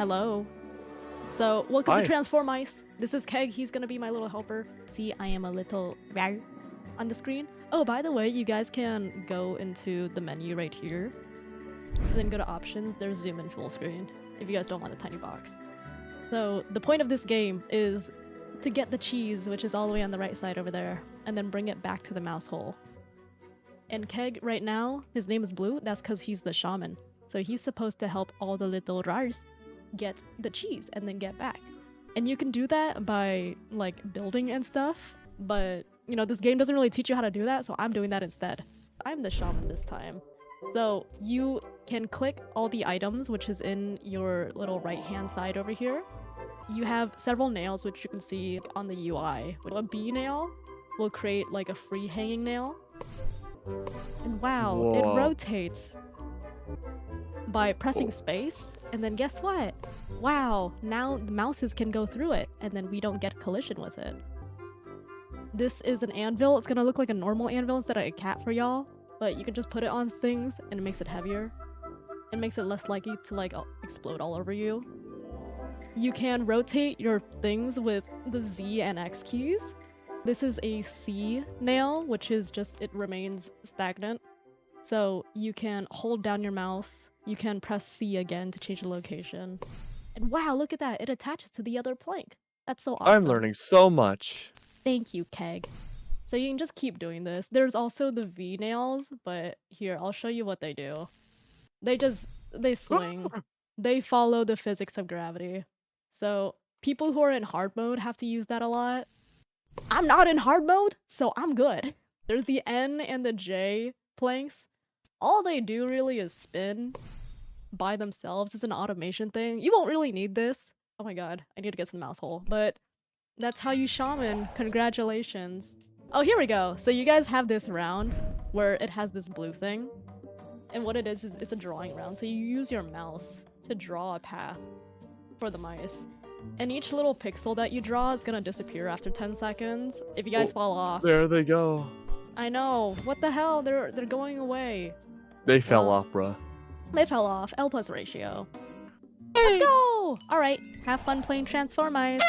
Hello. So, welcome to Hi. Transformice. This is Keg, he's gonna be my little helper. See, I am a little rar on the screen. Oh, by the way, you guys can go into the menu right here. And then go to options, there's zoom in full screen, if you guys don't want the tiny box. So, the point of this game is to get the cheese, which is all the way on the right side over there, and then bring it back to the mouse hole. And Keg, right now, his name is Blue, that's because he's the shaman. So he's supposed to help all the little rars get the cheese and then get back. And you can do that by, like, building and stuff, but, you know, this game doesn't really teach you how to do that, so I'm doing that instead. I'm the shaman this time. So you can click all the items, which is in your little right-hand side over here. You have several nails, which you can see on the UI. A bee nail will create, like, a free hanging nail. And wow, Whoa. it rotates by pressing space, and then guess what? Wow, now the mouses can go through it, and then we don't get collision with it. This is an anvil. It's gonna look like a normal anvil instead of a cat for y'all, but you can just put it on things, and it makes it heavier. It makes it less likely to, like, explode all over you. You can rotate your things with the Z and X keys. This is a C nail, which is just, it remains stagnant. So you can hold down your mouse, you can press C again to change the location. And wow, look at that, it attaches to the other plank. That's so awesome. I'm learning so much. Thank you, Keg. So you can just keep doing this. There's also the V nails, but here, I'll show you what they do. They swing. They follow the physics of gravity. So people who are in hard mode have to use that a lot. I'm not in hard mode, so I'm good. There's the N and the J planks. All they do really is spin by themselves. It's an automation thing. You won't really need this. Oh my god, I need to get to the mouse hole. But that's how you shaman. Congratulations. Oh, here we go. So you guys have this round where it has this blue thing. And what it is it's a drawing round. So you use your mouse to draw a path for the mice. And each little pixel that you draw is gonna disappear after 10 seconds. If you guys fall off. There they go. I know. What the hell? They're going away. They fell off, bruh. They fell off. L plus ratio. Let's go! Alright, have fun playing Transformice.